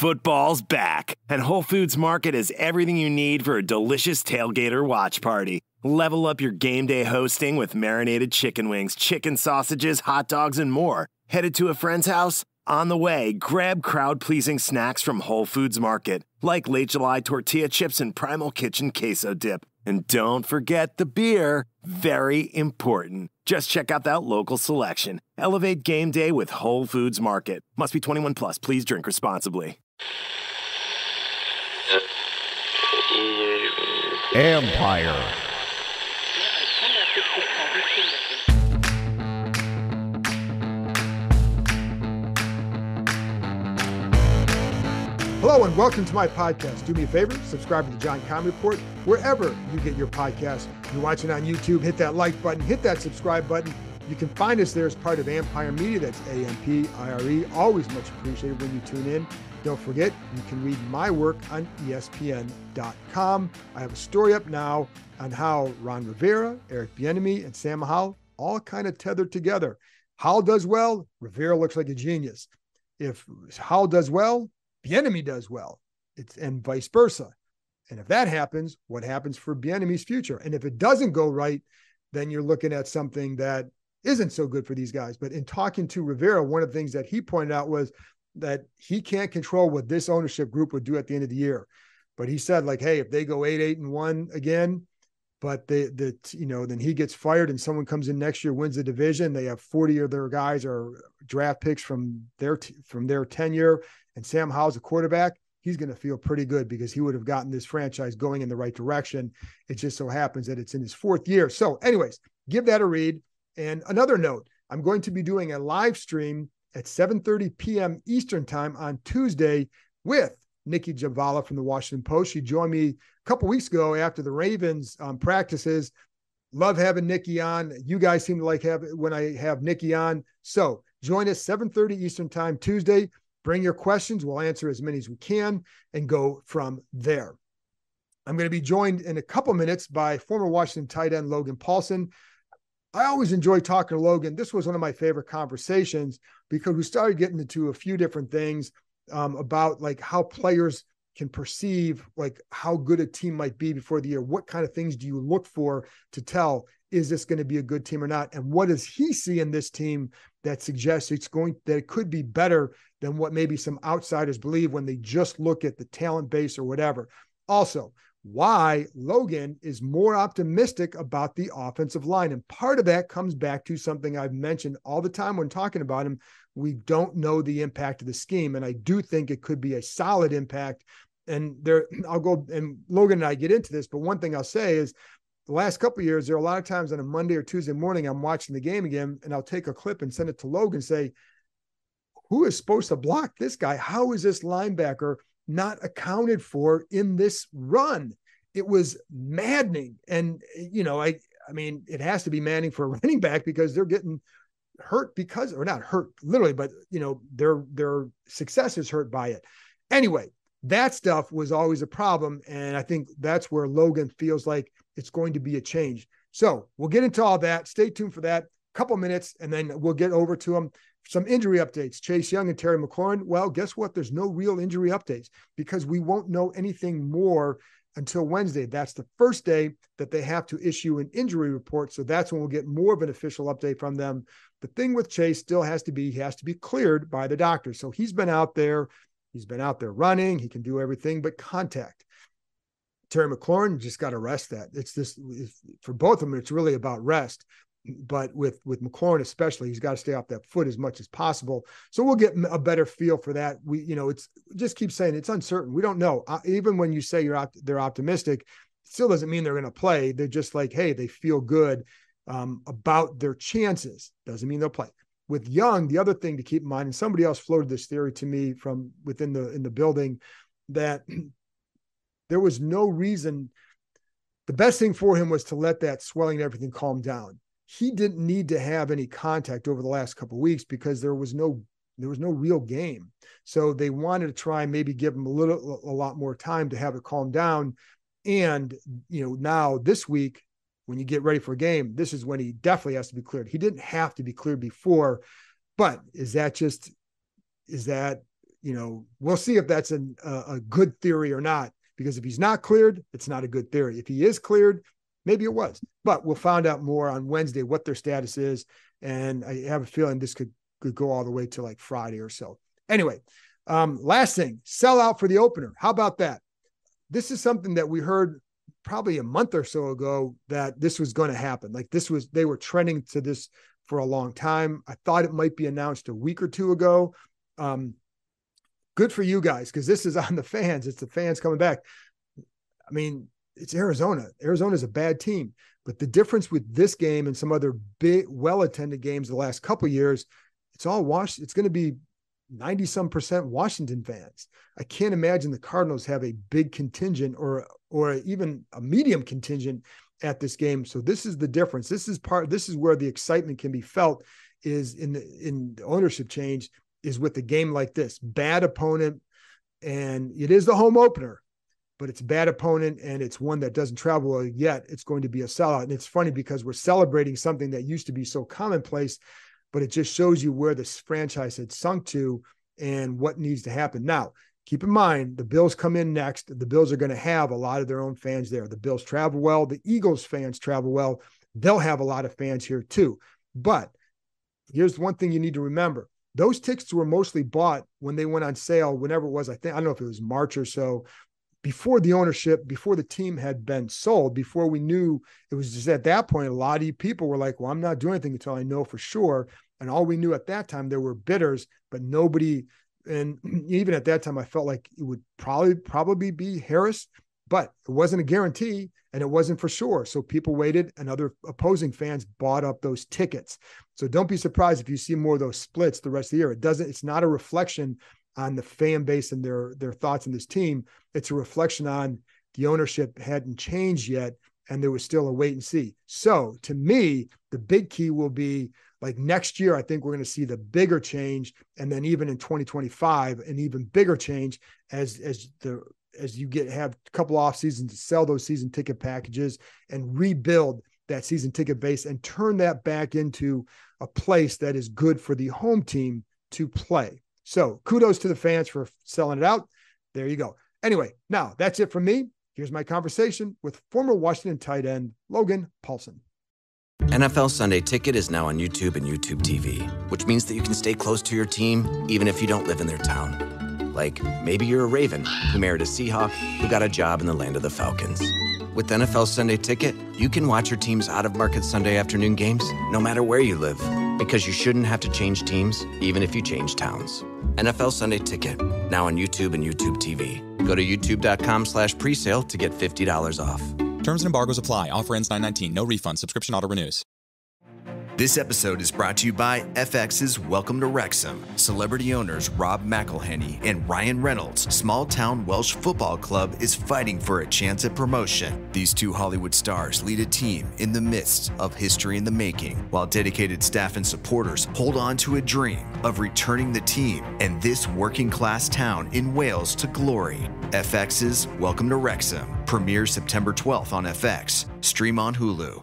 Football's back, and Whole Foods Market has everything you need for a delicious tailgate or watch party. Level up your game day hosting with marinated chicken wings, chicken sausages, hot dogs, and more. Headed to a friend's house? On the way, grab crowd-pleasing snacks from Whole Foods Market, like Late July tortilla chips and Primal Kitchen queso dip. And don't forget the beer. Very important. Just check out that local selection. Elevate game day with Whole Foods Market. Must be 21 plus. Please drink responsibly. Empire. Hello and welcome to my podcast. Do me a favor, subscribe to the John Comedy Report wherever you get your podcast. If you're watching on YouTube, hit that like button, hit that subscribe button. You can find us there as part of Empire Media. That's A-M-P-I-R-E. Always much appreciated when you tune in. Don't forget, you can read my work on ESPN.com. I have a story up now on how Ron Rivera, Eric Bieniemy, and Sam Howell all kind of tethered together. Howell does well, Rivera looks like a genius. If Howell does well, Bieniemy does well, and vice versa. And if that happens, what happens for Bieniemy's future? And if it doesn't go right, then you're looking at something that isn't so good for these guys. But in talking to Rivera, one of the things that he pointed out was that he can't control what this ownership group would do at the end of the year. But he said, like, hey, if they go 8-1 again, but then he gets fired and someone comes in next year, wins the division, they have 40 of their guys are draft picks from their tenure, and Sam Howell's a quarterback, he's going to feel pretty good because he would have gotten this franchise going in the right direction. It just so happens that it's in his fourth year. So anyways, give that a read. And another note, I'm going to be doing a live stream at 7:30 p.m. Eastern time on Tuesday with Nikki Javala from the Washington Post. She joined me a couple weeks ago after the Ravens practices. Love having Nikki on. You guys seem to like when I have Nikki on. So join us 7:30 Eastern time Tuesday. Bring your questions. We'll answer as many as we can and go from there. I'm going to be joined in a couple minutes by former Washington tight end Logan Paulsen. I always enjoy talking to Logan. This was one of my favorite conversations because we started getting into a few different things about like how players can perceive like how good a team might be before the year. What kind of things do you look for to tell, is this going to be a good team or not? And what does he see in this team that suggests that it could be better than what maybe some outsiders believe when they just look at the talent base or whatever? Also, why Logan is more optimistic about the offensive line. And part of that comes back to something I've mentioned all the time when talking about him. We don't know the impact of the scheme. And I do think it could be a solid impact. And Logan and I get into this, but one thing I'll say is the last couple of years, there are a lot of times on a Monday or Tuesday morning, I'm watching the game again and I'll take a clip and send it to Logan and say, who is supposed to block this guy? How is this linebacker not accounted for in this run? It was maddening. And, I mean, it has to be maddening for a running back because they're getting hurt or not hurt literally, but their success is hurt by it. Anyway, that stuff was always a problem. And I think that's where Logan feels like it's going to be a change. So we'll get into all that. Stay tuned for that. Couple minutes, and then we'll get over to him. Some injury updates. Chase Young and Terry McLaurin. Well, guess what? There's no real injury updates because we won't know anything more until Wednesday. That's the first day that they have to issue an injury report. So that's when we'll get more of an official update from them. The thing with Chase still has to be cleared by the doctor. So he's been out there running. He can do everything but contact. Terry McLaurin just got to rest that. For both of them, it's really about rest. But with McLaurin especially, he's got to stay off that foot as much as possible. So we'll get a better feel for that. It's just keep saying it's uncertain. We don't know. Even when you say they're optimistic, it still doesn't mean they're going to play. They're just like, hey, they feel good about their chances. Doesn't mean they'll play. With Young, the other thing to keep in mind, and somebody else floated this theory to me from within in the building, that there was no reason. The best thing for him was to let that swelling and everything calm down. He didn't need to have any contact over the last couple of weeks because there was no real game. So they wanted to try and maybe give him a lot more time to have it calm down. And, now this week, when you get ready for a game, this is when he definitely has to be cleared. He didn't have to be cleared before, but is that we'll see if that's a good theory or not, because if he's not cleared, it's not a good theory. If he is cleared, maybe it was, but we'll find out more on Wednesday what their status is. And I have a feeling this could go all the way to like Friday or so. Anyway, last thing, sell out for the opener. How about that? This is something that we heard probably a month or so ago that this was going to happen. Like they were trending to this for a long time. I thought it might be announced a week or two ago. Good for you guys, because this is on the fans. It's the fans coming back. I mean, it's Arizona. Arizona's a bad team, but the difference with this game and some other big, well-attended games the last couple of years, it's all It's going to be 90-some% Washington fans. I can't imagine the Cardinals have a big contingent or even a medium contingent at this game. So this is the difference. This is where the excitement can be felt, is in the ownership change, is with a game like this. Bad opponent, and it is the home opener, but it's a bad opponent, and it's one that doesn't travel well yet. It's going to be a sellout. And it's funny because we're celebrating something that used to be so commonplace, but it just shows you where this franchise had sunk to and what needs to happen. Now, keep in mind, the Bills come in next. The Bills are going to have a lot of their own fans there. The Bills travel well. The Eagles fans travel well. They'll have a lot of fans here too. But here's one thing you need to remember. Those tickets were mostly bought when they went on sale, whenever it was. I don't know if it was March or so, before the ownership, before the team had been sold, before we knew. It was just at that point, a lot of people were like, well, I'm not doing anything until I know for sure. And all we knew at that time, there were bidders, but nobody. And even at that time, I felt like it would probably be Harris, but it wasn't a guarantee and it wasn't for sure. So people waited, and other opposing fans bought up those tickets. So don't be surprised if you see more of those splits the rest of the year. It's not a reflection on the fan base and their thoughts on this team. It's a reflection on the ownership hadn't changed yet, and there was still a wait and see. So to me, the big key will be, like, next year, I think we're going to see the bigger change. And then even in 2025, an even bigger change as you have a couple off seasons to sell those season ticket packages and rebuild that season ticket base and turn that back into a place that is good for the home team to play. So kudos to the fans for selling it out. There you go. Anyway, now that's it from me. Here's my conversation with former Washington tight end Logan Paulsen. NFL Sunday Ticket is now on YouTube and YouTube TV, which means that you can stay close to your team even if you don't live in their town. Like, maybe you're a Raven who married a Seahawk who got a job in the land of the Falcons. With NFL Sunday Ticket, you can watch your team's out-of-market Sunday afternoon games no matter where you live, because you shouldn't have to change teams even if you change towns. NFL Sunday Ticket, now on YouTube and YouTube TV. Go to youtube.com/presale to get $50 off. Terms and embargoes apply. Offer ends 9/19. No refund. Subscription auto renews. This episode is brought to you by FX's Welcome to Wrexham. Celebrity owners Rob McElhenney and Ryan Reynolds' small-town Welsh football club is fighting for a chance at promotion. These two Hollywood stars lead a team in the midst of history in the making, while dedicated staff and supporters hold on to a dream of returning the team and this working-class town in Wales to glory. FX's Welcome to Wrexham premieres September 12th on FX. Stream on Hulu.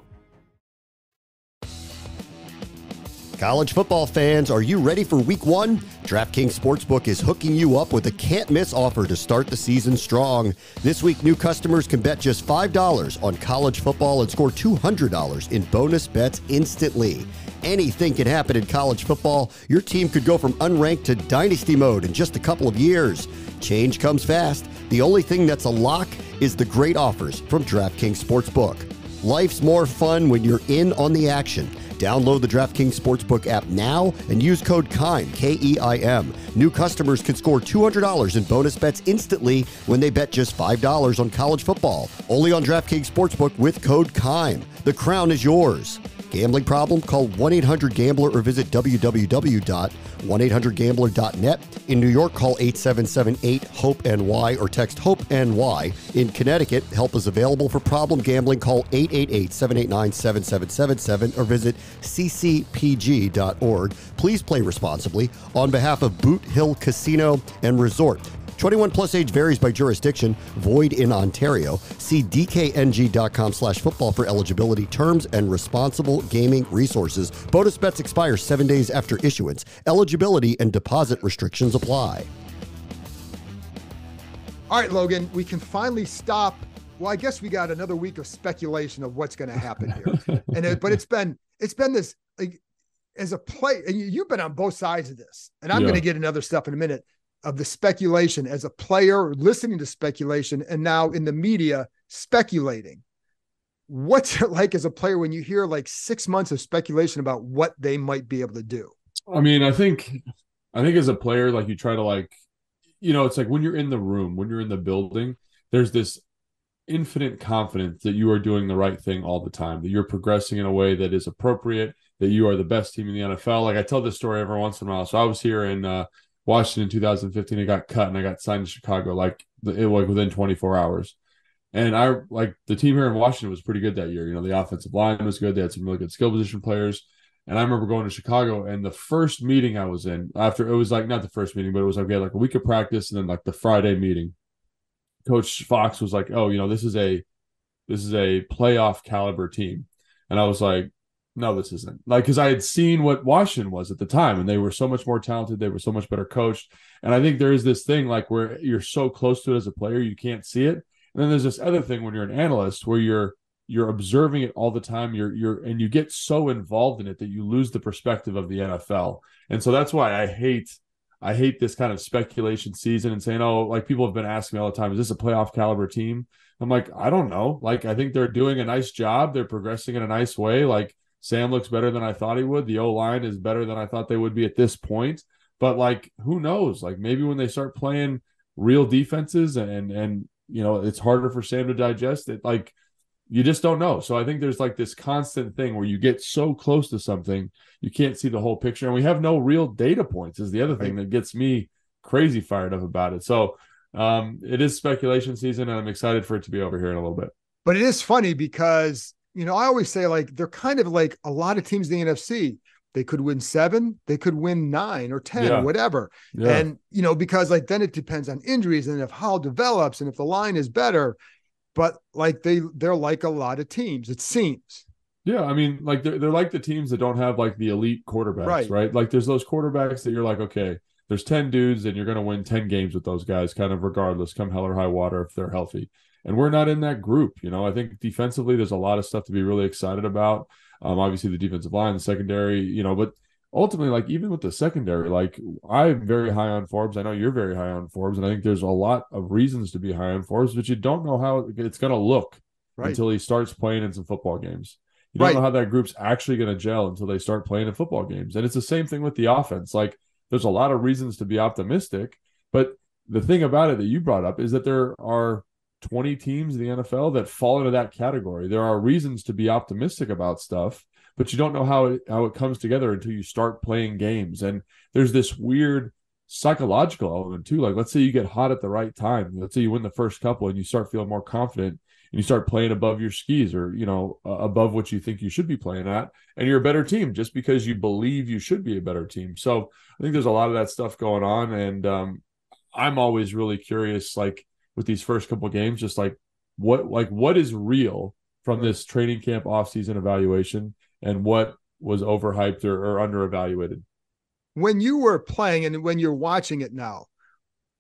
College football fans, are you ready for week one? DraftKings Sportsbook is hooking you up with a can't-miss offer to start the season strong. This week, new customers can bet just $5 on college football and score $200 in bonus bets instantly. Anything can happen in college football. Your team could go from unranked to dynasty mode in just a couple of years. Change comes fast. The only thing that's a lock is the great offers from DraftKings Sportsbook. Life's more fun when you're in on the action. Download the DraftKings Sportsbook app now and use code KEIM, K-E-I-M. New customers can score $200 in bonus bets instantly when they bet just $5 on college football. Only on DraftKings Sportsbook with code KEIM. The crown is yours. Gambling problem? Call 1-800-GAMBLER or visit www.1800gambler.net. In New York, call 877-8-HOPE-NY or text HOPE-NY. In Connecticut, help is available for problem gambling. Call 888-789-7777 or visit ccpg.org. Please play responsibly. On behalf of Boot Hill Casino and Resort. 21 plus age varies by jurisdiction. Void in Ontario. See dkng.com/football for eligibility, terms, and responsible gaming resources. Bonus bets expire 7 days after issuance. Eligibility and deposit restrictions apply. All right, Logan, we can finally stop. Well, I guess we got another week of speculation of what's going to happen here. But it's been this, like, as a play, and you've been on both sides of this, and I'm going to get another stuff in a minute of the speculation as a player, listening to speculation, and now in the media speculating. What's it like as a player when you hear like 6 months of speculation about what they might be able to do? I mean, I think as a player, like, you try to, like, it's like when you're in the room, when you're in the building, there's this infinite confidence that you are doing the right thing all the time, that you're progressing in a way that is appropriate, that you are the best team in the NFL. Like, I tell this story every once in a while. So I was here in Washington in 2015. I got cut and I got signed to Chicago like within 24 hours. And the team here in Washington was pretty good that year. The offensive line was good. They had some really good skill position players. And I remember going to Chicago, and the first meeting I was in, after, it was like, not the first meeting, but it was like, we had like a week of practice, and then like the Friday meeting, Coach Fox was like, "Oh, this is a playoff caliber team." And I was like, "No, this isn't." Like, because I had seen what Washington was at the time, and they were so much more talented. They were so much better coached. And I think there is this thing, like, where you're so close to it as a player, you can't see it. And then there's this other thing when you're an analyst, where you're observing it all the time. And you get so involved in it that you lose the perspective of the NFL. And so that's why I hate this kind of speculation season and saying, "Oh," like, people have been asking me all the time, "Is this a playoff caliber team?" I'm like, I don't know. Like, I think they're doing a nice job. They're progressing in a nice way. Like, Sam looks better than I thought he would. The O-line is better than I thought they would be at this point. But, like, who knows? Like, maybe when they start playing real defenses and it's harder for Sam to digest it, like, you just don't know. So I think there's like this constant thing where you get so close to something, you can't see the whole picture. And we have no real data points is the other thing that gets me crazy fired up about it. So it is speculation season, and I'm excited for it to be over here in a little bit. But it is funny because, I always say, like, they're kind of like a lot of teams in the NFC. They could win 7, they could win 9 or 10 or whatever. Yeah. And, because like, then it depends on injuries and if Hall develops and if the line is better. But like they're like a lot of teams, it seems. Yeah, I mean, like, they're like the teams that don't have like the elite quarterbacks, right? Like, there's those quarterbacks that you're like, okay, there's 10 dudes and you're going to win 10 games with those guys, kind of regardless, come hell or high water, if they're healthy. And we're not in that group. I think defensively, there's a lot of stuff to be really excited about. Obviously, the defensive line, the secondary, but ultimately, like, even with the secondary, like, I'm very high on Forbes. I know you're very high on Forbes, and I think there's a lot of reasons to be high on Forbes, but you don't know how it's going to look until he starts playing in some football games. You don't know how that group's actually going to gel until they start playing in football games. And it's the same thing with the offense. Like, there's a lot of reasons to be optimistic, but the thing about it that you brought up is that there are 20 teams in the NFL that fall into that category. There are reasons to be optimistic about stuff, but you don't know how it comes together until you start playing games. And there's this weird psychological element too. Like, let's say you get hot at the right time. Let's say you win the first couple and you start feeling more confident and you start playing above your skis, or, above what you think you should be playing at. And you're a better team just because you believe you should be a better team. So I think there's a lot of that stuff going on. And I'm always really curious, like, with these first couple of games, just like what is real from this training camp offseason evaluation, and what was overhyped or under-evaluated. When you were playing and when you're watching it now,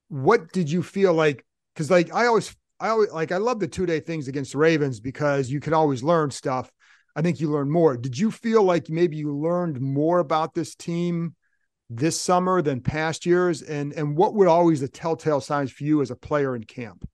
what did you feel like? Because, like, I always like, I love the 2-day things against the Ravens because you can always learn stuff. I think you learn more. Did you feel like maybe you learned more about this team this summer than past years? And what were always the telltale signs for you as a player in camp?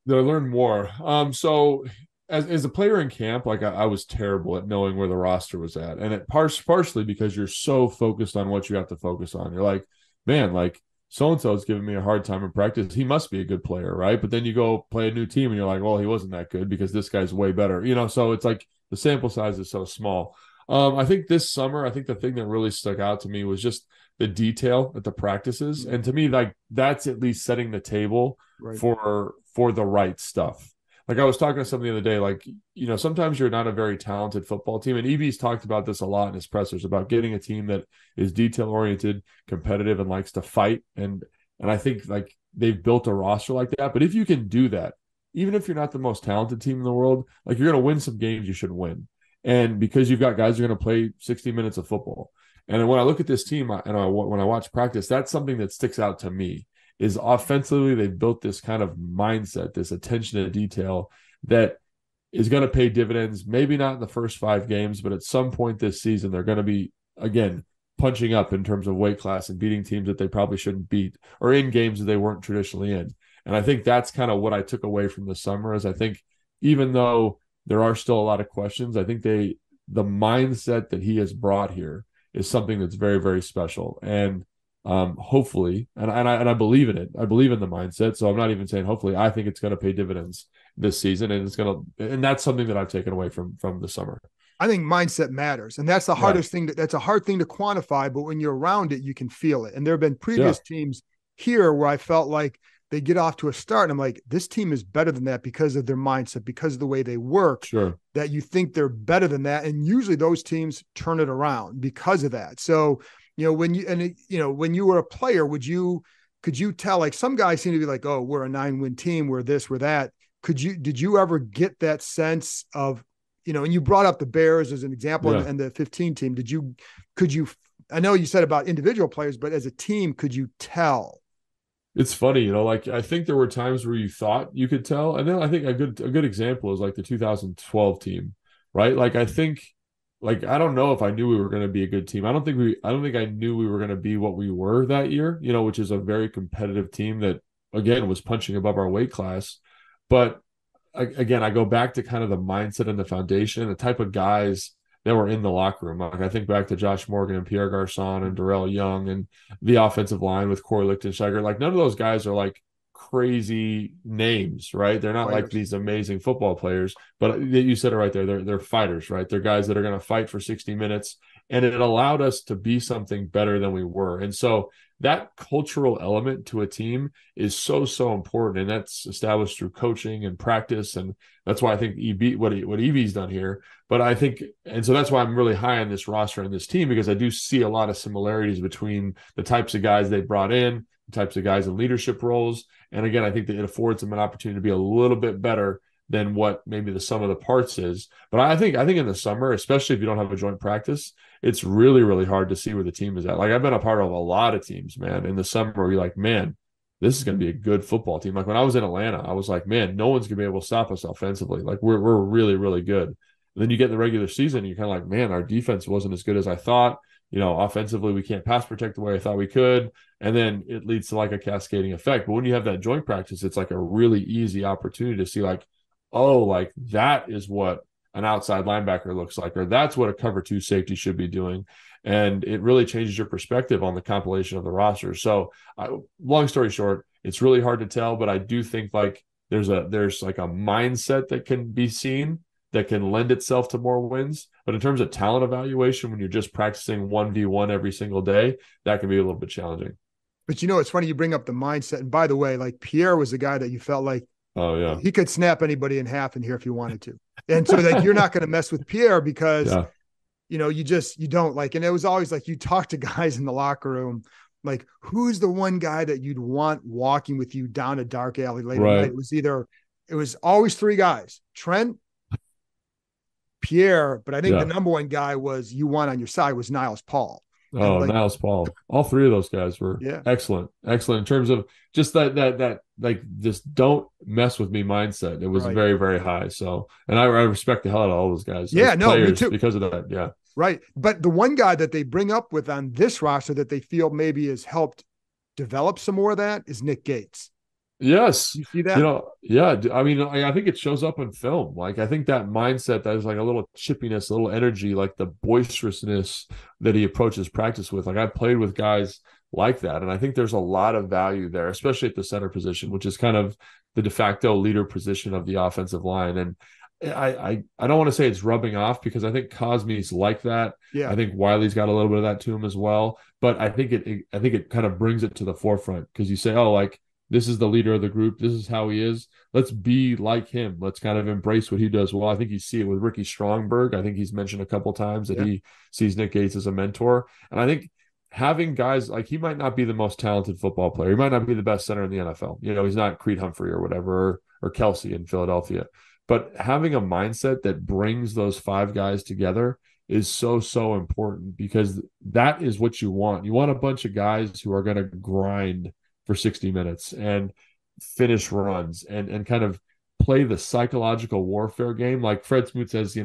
That I learned more. So as a player in camp, like, I was terrible at knowing where the roster was at. And it partially because you're so focused on what you have to focus on. You're like, man, like, so-and-so is giving me a hard time in practice. He must be a good player, right? But then you go play a new team and you're like, well, he wasn't that good because this guy's way better. So it's like the sample size is so small. I think this summer, the thing that really stuck out to me was just the detail at the practices. And to me, like, that's at least setting the table for the right stuff. Like, I was talking to somebody the other day, like, sometimes you're not a very talented football team. And EB's talked about this a lot in his pressers, about getting a team that is detail-oriented, competitive, and likes to fight. And I think, like, they've built a roster like that. But if you can do that, even if you're not the most talented team in the world, like, you're going to win some games you should win. And because you've got guys who are going to play 60 minutes of football. And when I look at this team and when I watch practice, that's something that sticks out to me. is offensively, they've built this kind of mindset, this attention to detail that is going to pay dividends, maybe not in the first 5 games, but at some point this season, they're going to be, again, punching up in terms of weight class and beating teams that they probably shouldn't beat, or in games that they weren't traditionally in. And I think that's kind of what I took away from the summer, is I think even though there are still a lot of questions, I think the mindset that he has brought here is something that's very, very special. And hopefully, and I believe in it. I believe in the mindset. So I'm not even saying hopefully. I think it's going to pay dividends this season, and and that's something that I've taken away from the summer. I think mindset matters, and that's the hardest thing. That's a hard thing to quantify, but when you're around it, you can feel it. And there have been previous teams here where I felt like they get off to a start, and I'm like, this team is better than that because of their mindset, because of the way they work. Sure. That you think they're better than that, and usually those teams turn it around because of that. So, when you were a player, could you tell, like, some guys seem to be like, oh, we're a 9-win team, we're this, we're that. Did you ever get that sense of, and you brought up the Bears as an example and the 15 team. Could you, I know you said about individual players, but as a team, could you tell? It's funny, like, I think there were times where you thought you could tell. And then I think a good example is like the 2012 team, right? Like, I think, like, I don't know if I knew we were going to be a good team. I don't think I knew we were going to be what we were that year, which is a very competitive team that, again, was punching above our weight class. But again, I go back to kind of the mindset and the foundation, the type of guys that were in the locker room. Like, I think back to Josh Morgan and Pierre Garçon and Darrell Young and the offensive line with Corey Lichtensteiger. Like, none of those guys are like crazy names, right? They're not like these amazing football players, but you said it right there. They're fighters, right? They're guys that are going to fight for 60 minutes. And it allowed us to be something better than we were. And so that cultural element to a team is so, so important. And that's established through coaching and practice. And that's why I think what EB's done here. But I think, and so that's why I'm really high on this roster and this team, because I do see a lot of similarities between the types of guys they brought in, the types of guys in leadership roles. And again, I think that it affords them an opportunity to be a little bit better than what maybe the sum of the parts is. But I think in the summer, especially if you don't have a joint practice, it's really, really hard to see where the team is at. Like, I've been a part of a lot of teams, man, in the summer where you're like, man, this is going to be a good football team. Like, when I was in Atlanta, I was like, man, no one's going to be able to stop us offensively. Like, we're really, really good. And then you get in the regular season, and you're kind of like, man, our defense wasn't as good as I thought. Offensively, we can't pass protect the way I thought we could. And then it leads to like a cascading effect. But when you have that joint practice, it's like a really easy opportunity to see, like, oh, like, that is what an outside linebacker looks like, or that's what a cover 2 safety should be doing. And it really changes your perspective on the compilation of the roster. So long story short, it's really hard to tell, but I do think like there's like a mindset that can be seen that can lend itself to more wins. But in terms of talent evaluation, when you're just practicing 1v1 every single day, that can be a little bit challenging. But it's funny you bring up the mindset. And by the way, like, Pierre was a guy that you felt like, oh yeah, he could snap anybody in half in here if he wanted to. And so, like, you're not going to mess with Pierre because, you don't like, and it was always like, you talk to guys in the locker room, like, who's the one guy that you'd want walking with you down a dark alley late at night? It was always 3 guys, Trent, Pierre, but I think the number one guy you want on your side was Niles Paul. Oh, Niles Paul. All 3 of those guys were excellent in terms of just that like, just don't mess with me mindset. It was very, very high. So, and I respect the hell out of all those guys. Yeah, no, me too. Because of that. Yeah. Right. But the one guy that they bring up with on this roster that they feel maybe has helped develop some more of that is Nick Gates. Yes. You see that? Yeah. I mean, I think it shows up in film. Like, I think that mindset, that is like a little chippiness, a little energy, like the boisterousness that he approaches practice with. Like, I've played with guys like that, and I think there's a lot of value there, especially at the center position, which is kind of the de facto leader position of the offensive line. And I don't want to say it's rubbing off, because I think Cosme's like that. Yeah. I think Wiley's got a little bit of that to him as well. But I think it kind of brings it to the forefront, because you say, oh, like, this is the leader of the group. This is how he is. Let's be like him. Let's kind of embrace what he does well. I think you see it with Ricky Strongberg. I think he's mentioned a couple times that he sees Nick Gates as a mentor. And I think having guys like, he might not be the most talented football player. He might not be the best center in the NFL. He's not Creed Humphrey or whatever, or Kelsey in Philadelphia. But having a mindset that brings those 5 guys together is so, so important, because that is what you want. You want a bunch of guys who are going to grind for 60 minutes and finish runs and kind of play the psychological warfare game. Like Fred Smoot says,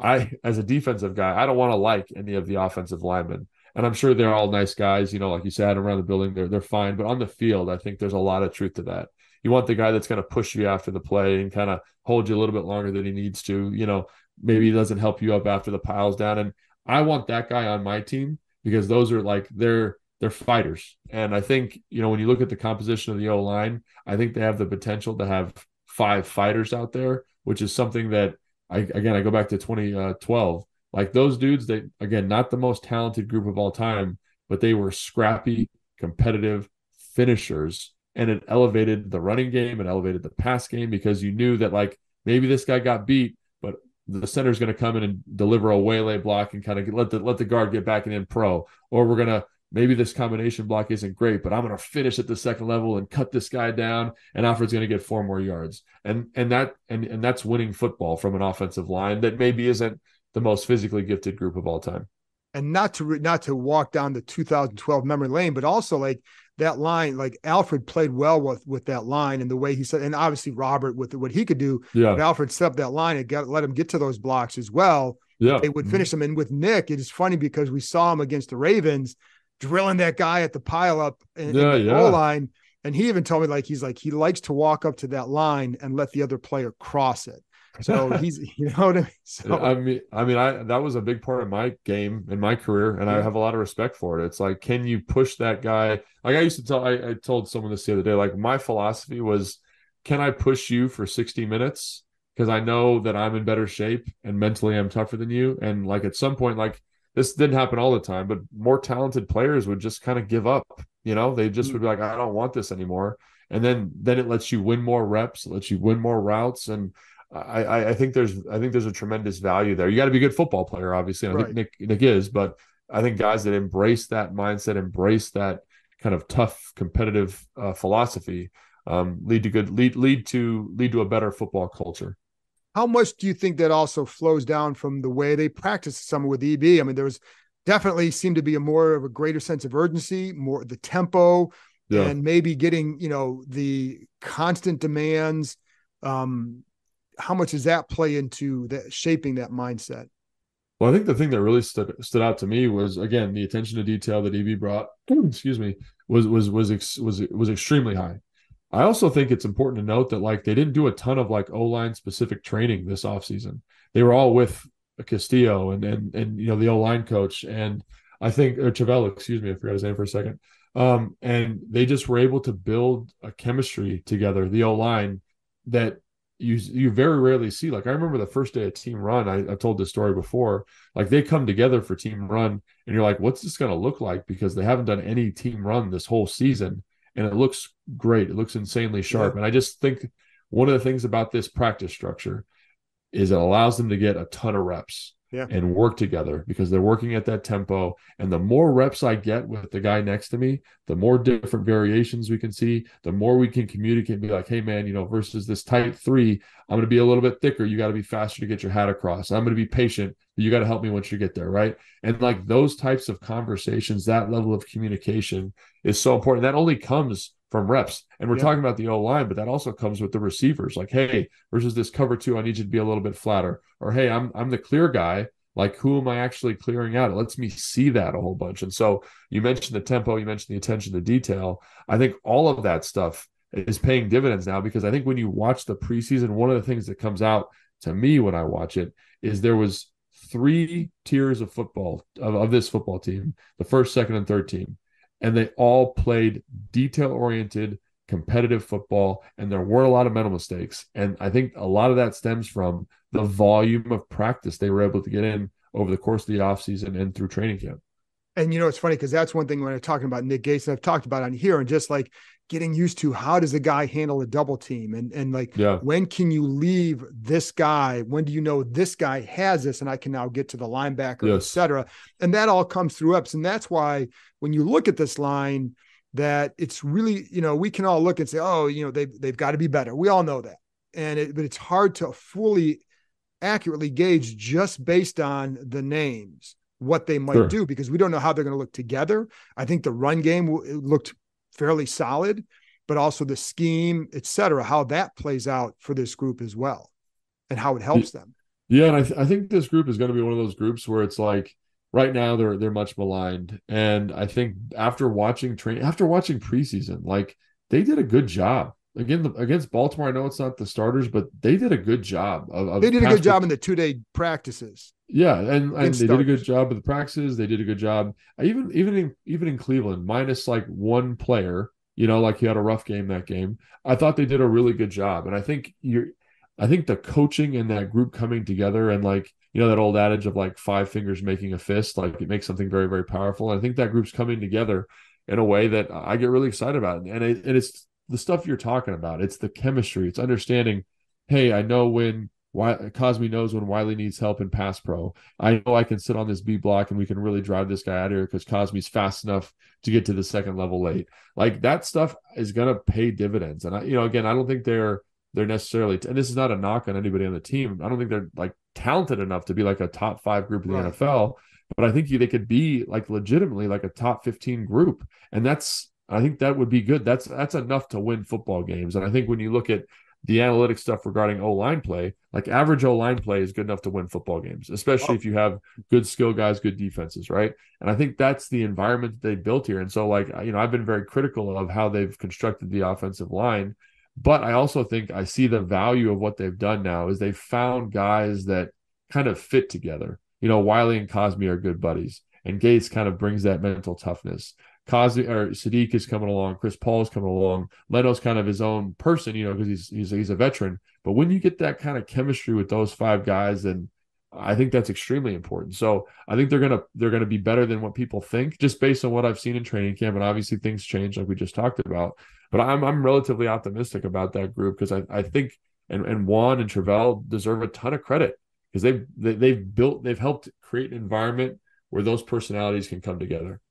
as a defensive guy, I don't want to like any of the offensive linemen. And I'm sure they're all nice guys, like you said, around the building, they're fine. But on the field, I think there's a lot of truth to that. You want the guy that's going to push you after the play and kind of hold you a little bit longer than he needs to. Maybe he doesn't help you up after the pile's down. And I want that guy on my team because those are like they're fighters. And I think, when you look at the composition of the O-line, I think they have the potential to have 5 fighters out there, which is something that I go back to 2012. Like those dudes, they, again, not the most talented group of all time, but they were scrappy, competitive finishers. And it elevated the running game, it elevated the pass game because you knew that like maybe this guy got beat, but the center's going to come in and deliver a waylay block and kind of let the guard get back and in pro. Or we're going to, maybe this combination block isn't great, but I'm going to finish at the second level and cut this guy down, and Alfred's going to get 4 more yards. And that's winning football from an offensive line that maybe isn't the most physically gifted group of all time. And not to walk down the 2012 memory lane, but also like that line, like Alfred played well with that line and the way he said, and obviously Robert with what he could do. Yeah. But Alfred set up that line and let him get to those blocks as well. Yeah. They would finish them. And with Nick, it is funny because we saw him against the Ravens drilling that guy at the pile up in the goal line. And he even told me he likes to walk up to that line and let the other player cross it. So he's, what I mean? So, that was a big part of my game in my career, and I have a lot of respect for it. It's like, can you push that guy? Like I told someone this the other day, like my philosophy was, can I push you for 60 minutes? Because I know that I'm in better shape and mentally I'm tougher than you. And like at some point, like this didn't happen all the time, but more talented players would just kind of give up. They just would be like, I don't want this anymore. And then it lets you win more reps, it lets you win more routes. And I think there's a tremendous value there. You got to be a good football player, obviously. And I think Nick is, but I think guys that embrace that mindset, embrace that kind of tough, competitive philosophy, lead to a better football culture. How much do you think that also flows down from the way they practice some with EB? I mean, there was definitely seemed to be more of a greater sense of urgency, more the tempo, and maybe getting, the constant demands. How much does that play into that shaping that mindset? Well, I think the thing that really stood out to me was, again, the attention to detail that EB brought, was extremely high. I also think it's important to note that like they didn't do a ton of like O-line specific training this offseason. They were all with Castillo and the O-line coach, and I think Chavello, excuse me, I forgot his name for a second. And they just were able to build a chemistry together, the O-line, that you very rarely see. Like I remember the first day of team run, I've told this story before, like they come together for team run and you're like, what's this going to look like? Because they haven't done any team run this whole season. And it looks great. It looks insanely sharp. Yeah. And I just think one of the things about this practice structure is it allows them to get a ton of reps and work together because they're working at that tempo. And the more reps I get with the guy next to me, the more different variations we can see, the more we can communicate and be like, hey man, versus this tight 3, I'm going to be a little bit thicker. You got to be faster to get your hat across. I'm going to be patient, but you got to help me once you get there. Right. And like those types of conversations, that level of communication is so important. That only comes from reps. And we're talking about the O-line, but that also comes with the receivers. Like, hey, versus this cover 2, I need you to be a little bit flatter. Or, hey, I'm the clear guy. Like, who am I actually clearing out? It lets me see that a whole bunch. And so you mentioned the tempo, you mentioned the attention to detail. I think all of that stuff is paying dividends now, because I think when you watch the preseason, one of the things that comes out to me when I watch it is there was 3 tiers of football of this football team, the first, second, and third team. And they all played detail-oriented, competitive football, and there weren't a lot of mental mistakes. And I think a lot of that stems from the volume of practice they were able to get in over the course of the offseason and through training camp. And, it's funny because that's one thing when I'm talking about Nick Gates, and I've talked about on here, and just like getting used to how does a guy handle a double team and when can you leave this guy? When do you know this guy has this and I can now get to the linebacker, et cetera? And that all comes through ups. And that's why when you look at this line, that it's really, we can all look and say, oh, they've got to be better. We all know that. But it's hard to fully accurately gauge just based on the names what they might do, because we don't know how they're going to look together. I think the run game looked fairly solid, but also the scheme, et cetera, how that plays out for this group as well and how it helps them. Yeah, and I think this group is going to be one of those groups where it's like right now they're much maligned, and I think after watching preseason, like they did a good job against Baltimore. I know it's not the starters, but they did a good job of they did a good job in the 2-day practices. Yeah, and they did a good job with the practices. They did a good job, even in Cleveland, minus like one player. Like he had a rough game that game. I thought they did a really good job, and I think the coaching and that group coming together, and like that old adage of like 5 fingers making a fist, like it makes something very, very powerful. And I think that group's coming together in a way that I get really excited about, and it's the stuff you're talking about. It's the chemistry. It's understanding. Hey, I know Cosme knows when Wiley needs help in pass pro. I know I can sit on this B block and we can really drive this guy out of here because Cosme's fast enough to get to the second level late. Like that stuff is going to pay dividends. And again, I don't think they're necessarily, and this is not a knock on anybody on the team. I don't think they're like talented enough to be like a top 5 group in the NFL, but I think they could be like legitimately like a top 15 group. And I think that would be good. That's enough to win football games. And I think when you look at the analytics stuff regarding O-line play, like average O-line play is good enough to win football games, especially if you have good skill guys, good defenses, right? And I think that's the environment that they built here. And so like, I've been very critical of how they've constructed the offensive line, but I also think I see the value of what they've done now is they've found guys that kind of fit together. Wiley and Cosme are good buddies, and Gates kind of brings that mental toughness. Sadiq is coming along. Chris Paul is coming along. Leno's kind of his own person, because he's a veteran. But when you get that kind of chemistry with those 5 guys, then I think that's extremely important. So I think they're gonna be better than what people think, just based on what I've seen in training camp. And obviously things change, like we just talked about. But I'm relatively optimistic about that group because I think and Juan and Travell deserve a ton of credit because they've helped create an environment where those personalities can come together.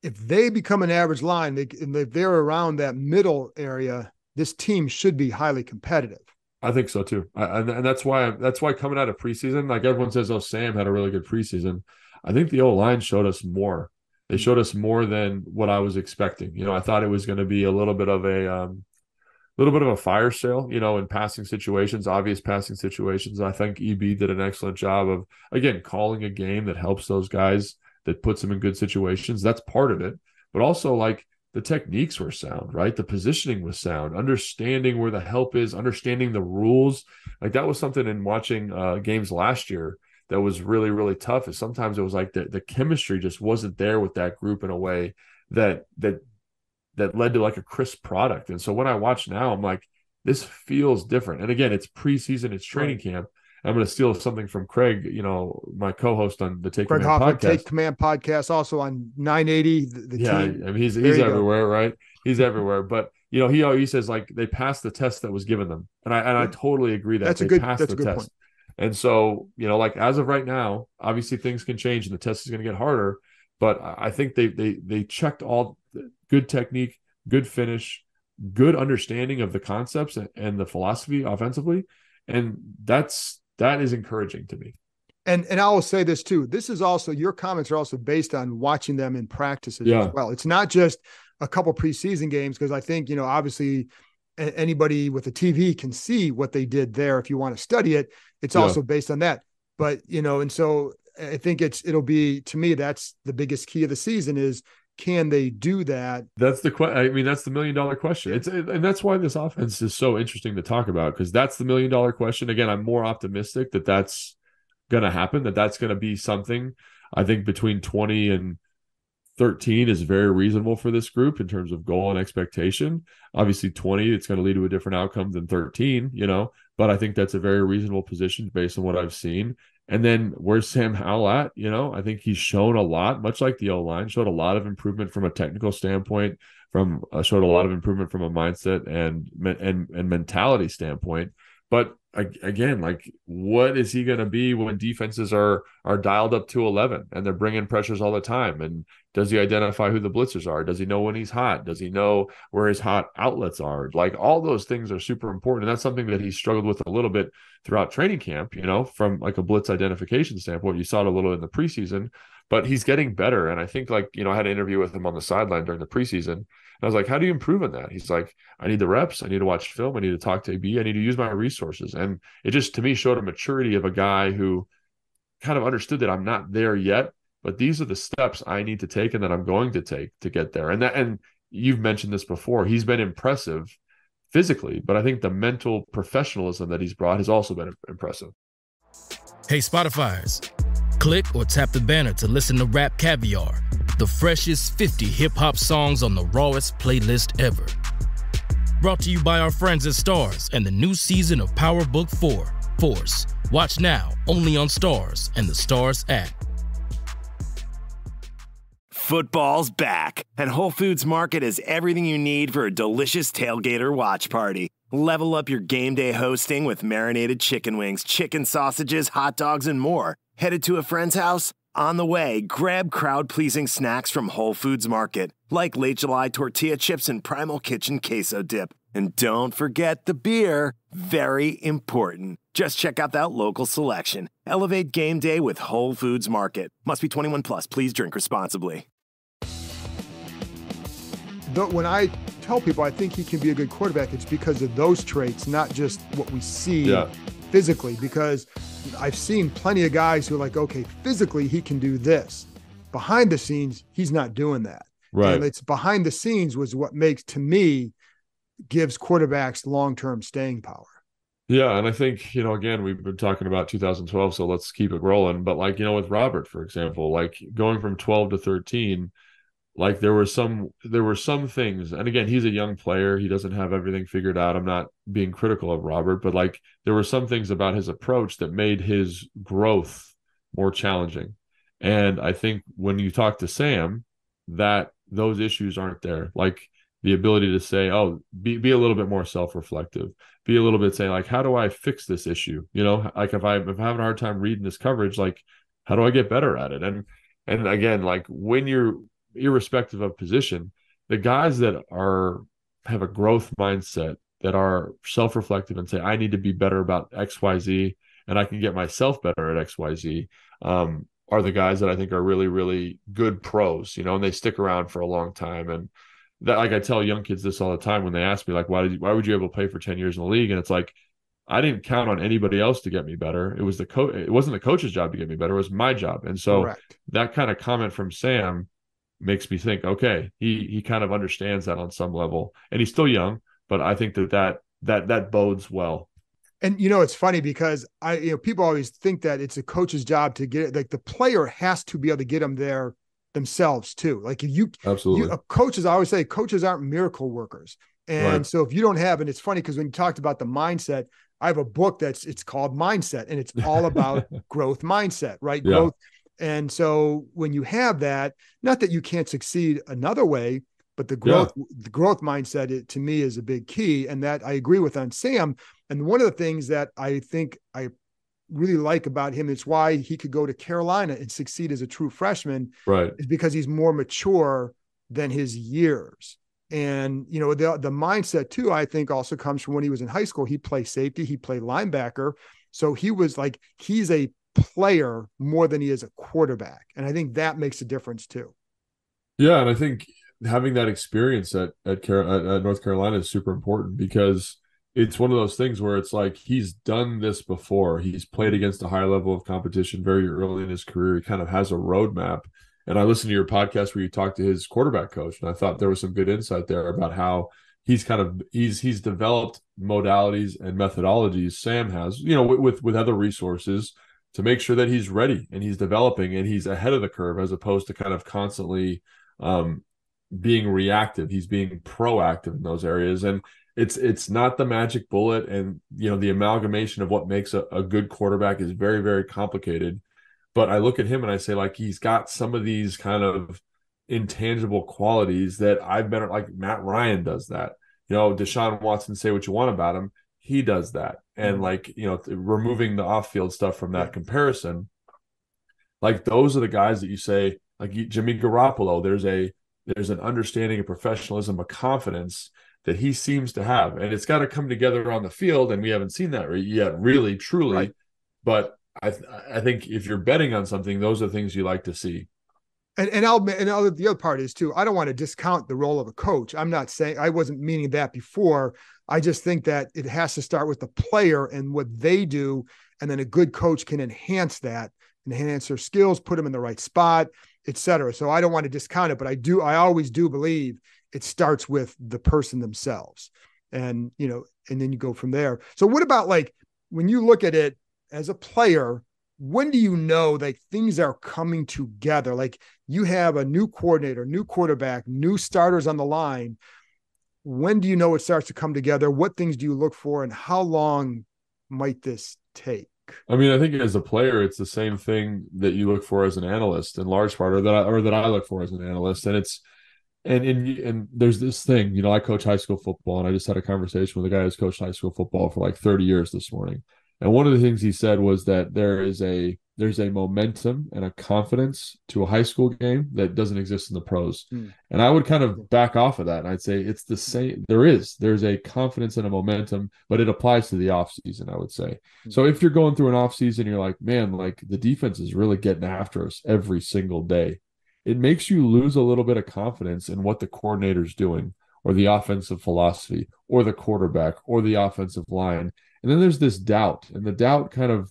If they become an average line, if they're around that middle area, this team should be highly competitive. I think so too, and that's why coming out of preseason, like everyone says, oh, Sam had a really good preseason. I think the O-line showed us more. They showed us more than what I was expecting. I thought it was going to be a little bit of a fire sale, in passing situations, obvious passing situations. I think EB did an excellent job of again calling a game that helps those guys, that puts them in good situations. That's part of it. But also like the techniques were sound, right? The positioning was sound, understanding where the help is, understanding the rules. Like that was something in watching games last year that was really, really tough. Is sometimes it was like the chemistry just wasn't there with that group in a way that led to like a crisp product. And so when I watch now, I'm like, this feels different. And again, it's preseason, it's training camp. I'm going to steal something from Craig, my co-host on the Take Craig Command Hoffman, podcast. Take Command podcast, also on 980. The team. I mean, he's everywhere, right? He's everywhere. But he says like they passed the test that was given them, and I totally agree that they passed the test. Point. And so like as of right now, obviously things can change and the test is going to get harder. But I think they checked all good technique, good finish, good understanding of the concepts and the philosophy offensively, and that is encouraging to me. And I will say this too. This is also, your comments are also based on watching them in practices as well. It's not just a couple preseason games, because I think, obviously anybody with a TV can see what they did there. If you want to study it, it's also based on that. But, and so I think it'll be, to me, that's the biggest key of the season is, can they do that? That's the question. I mean, that's the $1 million question. And that's why this offense is so interesting to talk about, because that's the $1 million question. Again, I'm more optimistic that that's going to happen, that's going to be something. I think between 20 and 13 is very reasonable for this group in terms of goal and expectation. Obviously 20, it's going to lead to a different outcome than 13, but I think that's a very reasonable position based on what I've seen. And then where's Sam Howell at? I think he's shown a lot, much like the O-line, showed a lot of improvement from a technical standpoint, showed a lot of improvement from a mindset and mentality standpoint. But again, like, what is he going to be when defenses are dialed up to 11 and they're bringing pressures all the time? And does he identify who the blitzers are? Does he know when he's hot? Does he know where his hot outlets are? Like, all those things are super important. And that's something that he struggled with a little bit throughout training camp, from like a blitz identification standpoint. You saw it a little in the preseason, but he's getting better. And I think, like, I had an interview with him on the sideline during the preseason. And I was like, how do you improve on that? He's like, I need the reps. I need to watch film. I need to talk to AB. I need to use my resources. And it just, to me, showed a maturity of a guy who kind of understood that I'm not there yet, but these are the steps I need to take and that I'm going to take to get there. And you've mentioned this before. He's been impressive physically, but I think the mental professionalism that he's brought has also been impressive. Hey, Spotifyers, click or tap the banner to listen to Rap Caviar, the freshest 50 hip-hop songs on the rawest playlist ever. Brought to you by our friends at Stars and the new season of Power Book 4, Force. Watch now, only on Stars and the Stars app. Football's back, and Whole Foods Market is everything you need for a delicious tailgate or watch party. Level up your game day hosting with marinated chicken wings, chicken sausages, hot dogs, and more. Headed to a friend's house? On the way, grab crowd-pleasing snacks from Whole Foods Market, like Late July tortilla chips and Primal Kitchen queso dip. And don't forget the beer. Very important. Just check out that local selection. Elevate game day with Whole Foods Market. Must be 21 plus. Please drink responsibly. When I tell people I think he can be a good quarterback, it's because of those traits, not just what we see physically. Because I've seen plenty of guys who are like, okay, physically he can do this. Behind the scenes, he's not doing that. Right. And it's behind the scenes was what makes, to me, gives quarterbacks long-term staying power. Yeah, and I think, again, we've been talking about 2012, so let's keep it rolling. But like, with Robert, for example, like going from 12 to 13, like there were some things, and again, he's a young player. He doesn't have everything figured out. I'm not being critical of Robert, but like there were some things about his approach that made his growth more challenging. And I think when you talk to Sam, that those issues aren't there. Like the ability to say, oh, be a little bit more self-reflective, be a little bit saying like, how do I fix this issue? Like if I'm having a hard time reading this coverage, like how do I get better at it? And again, like when you're irrespective of position, the guys that have a growth mindset, that are self-reflective and say, I need to be better about XYZ and I can get myself better at XYZ, are the guys that I think are really, really good pros, and they stick around for a long time. And that, like I tell young kids this all the time when they ask me, like, why would you able to play for 10 years in the league? And it's like, I didn't count on anybody else to get me better. It was it wasn't the coach's job to get me better. It was my job. And so Correct. That kind of comment from Sam makes me think, okay, he kind of understands that on some level, and he's still young, but I think that bodes well. And it's funny because people always think that it's a coach's job to get it. Like the player has to be able to get them there themselves too. Like if absolutely, coaches, I always say coaches aren't miracle workers. And right. So if you don't have, and it's funny because when you talked about the mindset, I have a book it's called Mindset, and it's all about growth mindset, right? Yeah. Growth. And so when you have that, not that you can't succeed another way, but the growth mindset, to me, is a big key. And that I agree with on Sam. And one of the things that I think I really like about him, it's why he could go to Carolina and succeed as a true freshman, right, is because he's more mature than his years. And, the mindset too, I think also comes from when he was in high school. He played safety, he played linebacker. So he was like, he's a player more than he is a quarterback. And I think that makes a difference too. Yeah. And I think having that experience at North Carolina is super important, because it's one of those things where it's like, he's done this before. He's played against a high level of competition very early in his career. He kind of has a roadmap. And I listened to your podcast where you talked to his quarterback coach, and I thought there was some good insight there about how he's developed modalities and methodologies, Sam has, with other resources, to make sure that he's ready and he's developing and he's ahead of the curve, as opposed to kind of constantly being reactive. He's being proactive in those areas. And it's not the magic bullet. And, the amalgamation of what makes a good quarterback is very, very complicated. But I look at him and I say, like, he's got some of these kind of intangible qualities that I've been like. Matt Ryan does that. Deshaun Watson, say what you want about him, he does that. And removing the off-field stuff from that comparison, like those are the guys that you say, like Jimmy Garoppolo, there's an understanding of professionalism, a confidence that he seems to have. And it's got to come together on the field. And we haven't seen that yet, really, truly. Right. But I think if you're betting on something, those are things you like to see. And the other part is too, I don't want to discount the role of a coach. I'm not saying, I wasn't meaning that before. I just think that it has to start with the player and what they do. And then a good coach can enhance that, enhance their skills, put them in the right spot, et cetera. So I don't want to discount it, but I always do believe it starts with the person themselves. And, and then you go from there. So what about like, when you look at it as a player, when do you know like things are coming together? Like you have a new coordinator, new quarterback, new starters on the line. When do you know it starts to come together? What things do you look for, and how long might this take? I mean, I think as a player, it's the same thing that you look for as an analyst in large part, or that I look for as an analyst. And it's, and there's this thing, I coach high school football, and I just had a conversation with a guy who's coached high school football for like 30 years this morning. And one of the things he said was that there's a momentum and a confidence to a high school game that doesn't exist in the pros. And I would kind of back off of that. And I'd say it's the same. There's a confidence and a momentum, but it applies to the off season, I would say. So if you're going through an off season, you're like, man, like the defense is really getting after us every single day. It makes you lose a little bit of confidence in what the coordinator's doing, or the offensive philosophy, or the quarterback, or the offensive line. And then there's this doubt, and the doubt kind of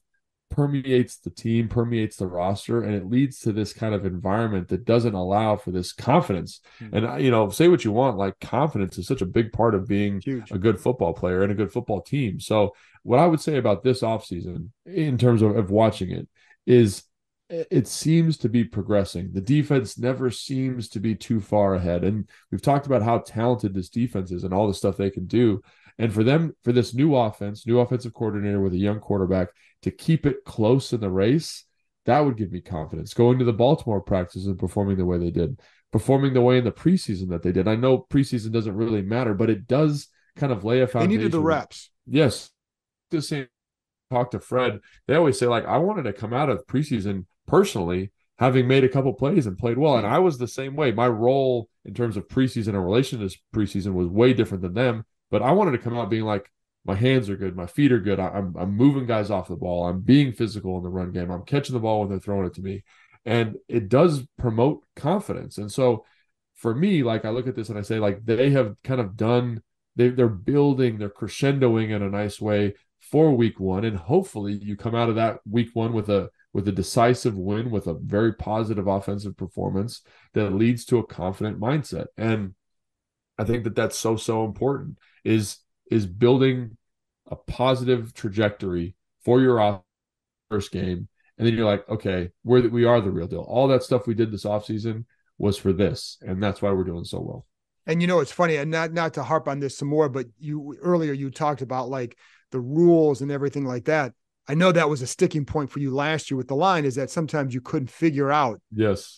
permeates the team, permeates the roster, and it leads to this kind of environment that doesn't allow for this confidence. And, say what you want, like confidence is such a big part of being a good football player and a good football team. So what I would say about this offseason in terms of watching it is it seems to be progressing. The defense never seems to be too far ahead. And we've talked about how talented this defense is and all the stuff they can do. And for this new offensive coordinator with a young quarterback to keep it close in the race, that would give me confidence. Going to the Baltimore practices and performing the way they did, performing the way in the preseason that they did. I know preseason doesn't really matter, but it does kind of lay a foundation. They needed the reps. Yes. The same. Talk to Fred. They always say, like, I wanted to come out of preseason personally having made a couple plays and played well. And I was the same way. My role in terms of preseason in relation to this preseason was way different than them. But I wanted to come out being like, my hands are good, my feet are good, I'm moving guys off the ball, I'm being physical in the run game, I'm catching the ball when they're throwing it to me. And it does promote confidence. And so for me, like I look at this and I say, like, they have kind of done, they're building, they're crescendoing in a nice way for week one. And hopefully you come out of that week one with a decisive win, with a very positive offensive performance that leads to a confident mindset. And I think that that's so important is building a positive trajectory for your first game. And then you're like, okay, we are the real deal. All that stuff we did this offseason was for this. And that's why we're doing so well. And it's funny, and not to harp on this some more, but earlier you talked about like the rules and everything like that. I know that was a sticking point for you last year with the line, is that sometimes you couldn't figure out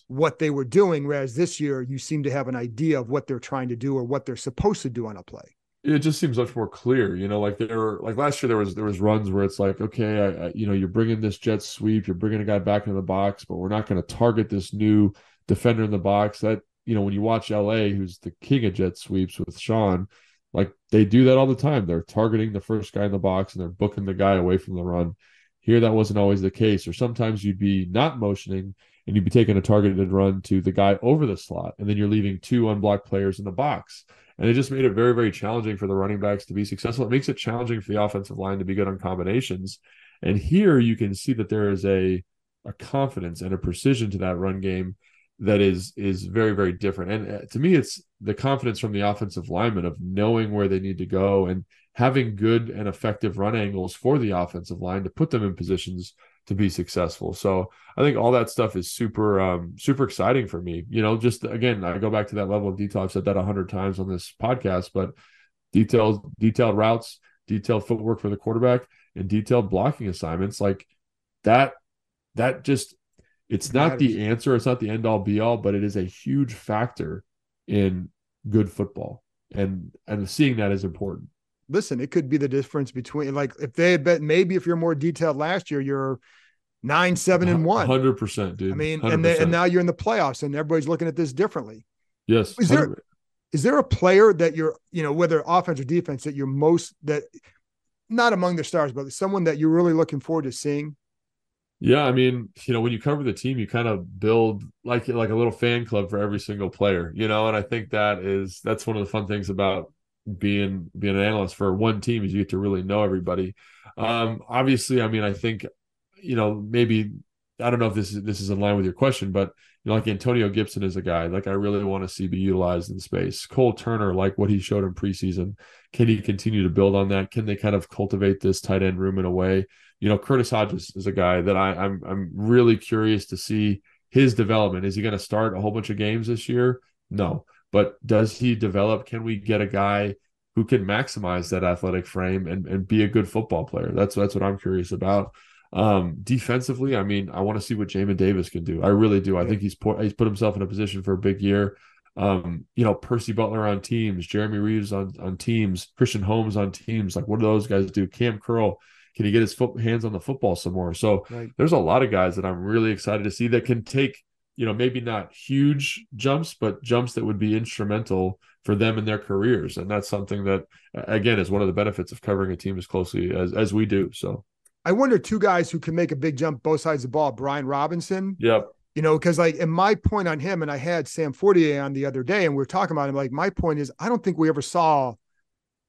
what they were doing. Whereas this year you seem to have an idea of what they're trying to do or what they're supposed to do on a play. It just seems much more clear, like last year there was runs where it's like, okay, you're bringing this jet sweep, you're bringing a guy back into the box, but we're not going to target this new defender in the box. That, when you watch LA, who's the king of jet sweeps with Sean, like they do that all the time. They're targeting the first guy in the box and they're booking the guy away from the run. Here, that wasn't always the case. Or sometimes you'd be not motioning and you'd be taking a targeted run to the guy over the slot, and then you're leaving two unblocked players in the box. And it just made it very, very challenging for the running backs to be successful. It makes it challenging for the offensive line to be good on combinations. And here you can see that there is a confidence and a precision to that run game that is very, very different. And to me, it's the confidence from the offensive linemen of knowing where they need to go and having good and effective run angles for the offensive line to put them in positions to be successful. So I think all that stuff is super exciting for me. Just again, I go back to that level of detail. I've said that 100 times on this podcast, but detailed routes, detailed footwork for the quarterback, and detailed blocking assignments like that just, it's not the answer. It's not the end all be all, but it is a huge factor in good football. And seeing that is important. Listen, it could be the difference between, like, if they had bet, maybe if you're more detailed last year, you're 9-7-1. 100%, dude. I mean, 100%. and now you're in the playoffs and everybody's looking at this differently. Yes. Is there a player that you're, whether offense or defense, that you're not among the stars, but someone that you're really looking forward to seeing? Yeah, I mean, when you cover the team, you kind of build like a little fan club for every single player, and I think that's one of the fun things about being an analyst for one team is you get to really know everybody. Obviously, I mean, I think, maybe I don't know if this is in line with your question, but like Antonio Gibson is a guy like I really want to see be utilized in space. Cole Turner, like what he showed in preseason, can he continue to build on that? Can they kind of cultivate this tight end room in a way? Curtis Hodges is a guy that I'm really curious to see his development. Is he going to start a whole bunch of games this year? No. But does he develop? Can we get a guy who can maximize that athletic frame and be a good football player? That's what I'm curious about. Defensively, I mean, I want to see what Jamin Davis can do. I really do. I think he's put himself in a position for a big year. Percy Butler on teams, Jeremy Reeves on teams, Christian Holmes on teams. Like, what do those guys do? Cam Curl, can he get his hands on the football some more? So there's a lot of guys that I'm really excited to see that can take, maybe not huge jumps, but jumps that would be instrumental for them in their careers. And that's something that, again, is one of the benefits of covering a team as closely as we do. So I wonder two guys who can make a big jump both sides of the ball, Brian Robinson. Yep. Because and my point on him, and I had Sam Fortier on the other day, and we were talking about him. Like, my point is, I don't think we ever saw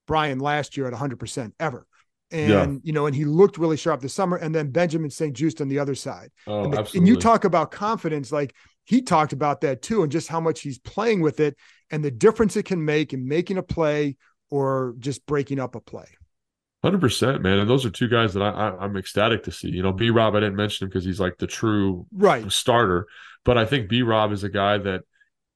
Brian last year at 100% ever. And, and he looked really sharp this summer. And then Benjamin St. Just on the other side. Oh, absolutely. And you talk about confidence, like he talked about that too, and just how much he's playing with it and the difference it can make in making a play or just breaking up a play. 100%, man. And those are two guys that I'm ecstatic to see. B-Rob, I didn't mention him because he's like the true starter. But I think B-Rob is a guy that,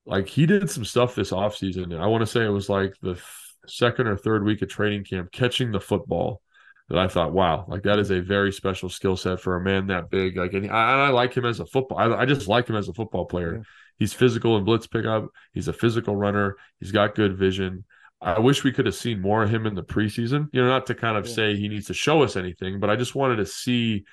like, he did some stuff this offseason. And I want to say it was like the second or third week of training camp, catching the football, that I thought, wow, like that is a very special skill set for a man that big. Like, and I like him as a football. I just like him as a football player. Yeah. He's physical in blitz pickup. He's a physical runner. He's got good vision. I wish we could have seen more of him in the preseason, not to kind of say he needs to show us anything, but I just wanted to see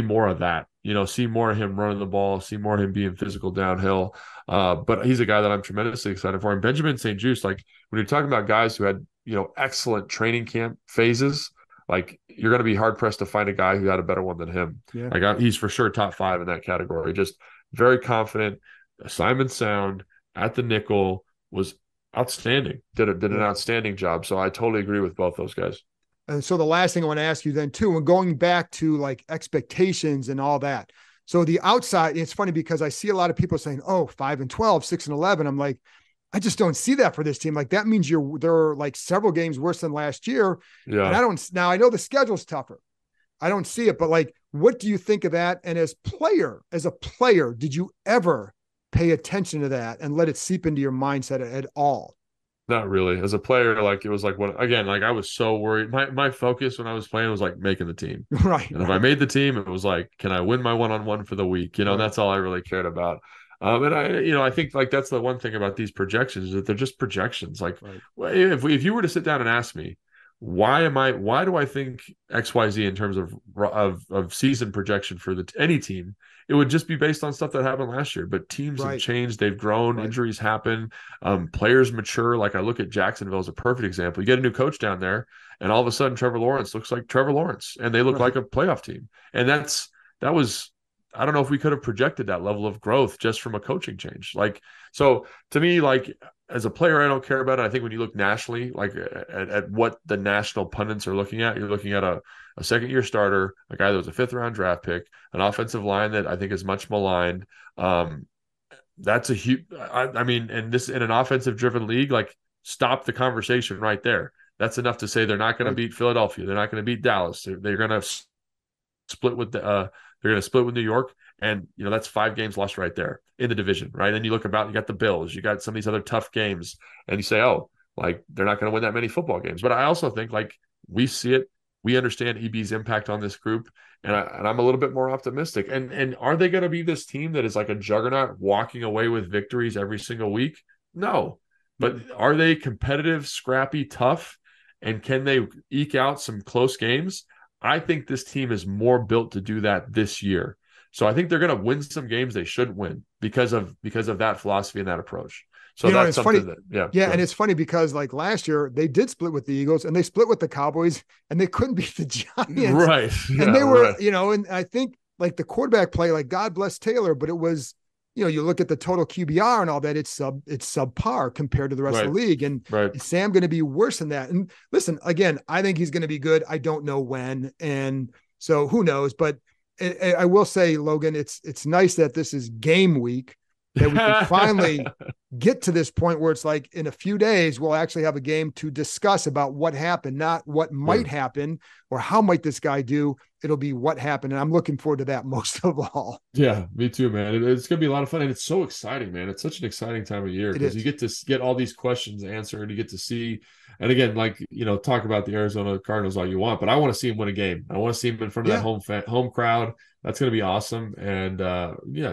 more of that, see more of him running the ball, see more of him being physical downhill. But he's a guy that I'm tremendously excited for. And Benjamin St. Just, like when you're talking about guys who had, excellent training camp phases, like you're going to be hard pressed to find a guy who had a better one than him. Yeah. Like he's for sure top 5 in that category. Just very confident, assignment sound at the nickel, was outstanding. Did an outstanding job. So I totally agree with both those guys. And so the last thing I want to ask you then too, and going back to like expectations and all that. So the outside, it's funny because I see a lot of people saying, 5-12, 6-11. I'm like, I just don't see that for this team. Like that means there are like several games worse than last year. Yeah. And I know the schedule's tougher. I don't see it, but like, what do you think of that? And as a player, did you ever pay attention to that and let it seep into your mindset at all? Not really. As a player, like it was like I was so worried. My focus when I was playing was like making the team. Right. And if I made the team, it was like, can I win my one-on-one for the week? That's all I really cared about. And I think like that's the one thing about these projections is that they're just projections. Like if you were to sit down and ask me, why do I think XYZ in terms of season projection for any team, it would just be based on stuff that happened last year. But teams have changed, they've grown, injuries happen, players mature. Like I look at Jacksonville as a perfect example. You get a new coach down there, and all of a sudden Trevor Lawrence looks like Trevor Lawrence, and they look like a playoff team. And that was I don't know if we could have projected that level of growth just from a coaching change. Like, so to me, like as a player, I don't care about it. I think when you look nationally, like at what the national pundits are looking at, you're looking at a second-year starter, a guy that was a 5th-round draft pick, an offensive line that I think is much maligned. That's a huge. I mean, and this in an offensive-driven league, like stop the conversation right there. That's enough to say they're not going to beat Philadelphia. They're not going to beat Dallas. They're going to split with they're going to split with New York, and that's 5 games lost right there in the division, right? And you look about, you got the Bills, you got some of these other tough games, and you say, oh, like they're not going to win that many football games. But I also think like we see it, we understand EB's impact on this group, and I'm a little bit more optimistic. And are they going to be this team that is like a juggernaut, walking away with victories every single week? No, but are they competitive, scrappy, tough, and can they eke out some close games? I think this team is more built to do that this year. So I think they're going to win some games they shouldn't win because of that philosophy and that approach. So that's something funny. And it's funny because like last year they did split with the Eagles and they split with the Cowboys and they couldn't beat the Giants. Right. And they were, and I think like the quarterback play, like God bless Taylor, but it was, you look at the total QBR and all that, it's subpar compared to the rest of the league. And is Sam going to be worse than that? And listen, again, I think he's going to be good. I don't know when. And so who knows, but I will say, Logan, it's nice that this is game week, that we can finally get to this point where it's like in a few days, we'll actually have a game to discuss about what happened, not what might happen or how might this guy do. It'll be what happened. And I'm looking forward to that most of all. Yeah, me too, man. It's going to be a lot of fun. And it's so exciting, man. It's such an exciting time of year because you get to get all these questions answered. You get to see, and again, like, talk about the Arizona Cardinals all you want, but I want to see him win a game. I want to see him in front of that home crowd. That's going to be awesome. And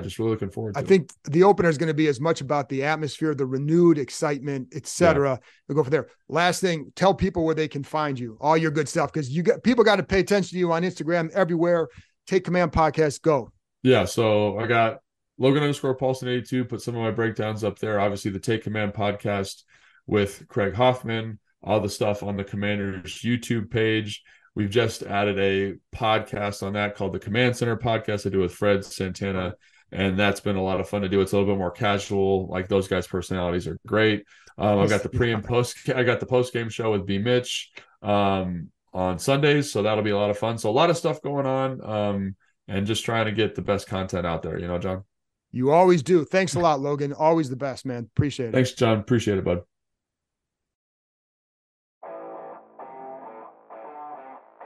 just really looking forward to it. I think the opener is going to be as much about the atmosphere, the renewed excitement, etc. Yeah. We'll go from there. Last thing, tell people where they can find you, all your good stuff, because people got to pay attention to you on Instagram, everywhere. Take Command Podcast, go. Yeah, so I got Logan_Paulsen 82, put some of my breakdowns up there. Obviously, the Take Command Podcast with Craig Hoffman, all the stuff on the Commanders YouTube page. We've just added a podcast on that called the Command Center Podcast I do with Fred Santana, and that's been a lot of fun to do. It's a little bit more casual. Like, those guys' personalities are great. I've got the pre and post. I got the post game show with B Mitch on Sundays, so that'll be a lot of fun. So a lot of stuff going on, and just trying to get the best content out there. John. You always do. Thanks a lot, Logan. Always the best, man. Appreciate it. Thanks, John. Appreciate it, bud.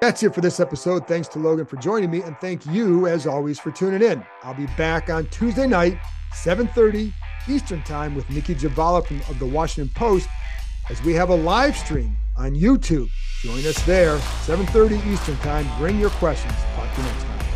That's it for this episode. Thanks to Logan for joining me, and thank you, as always, for tuning in. I'll be back on Tuesday night, 7:30 Eastern Time, with Nikki Javala of the Washington Post, as we have a live stream on YouTube. Join us there, 7:30 Eastern Time. Bring your questions. Talk to you next time.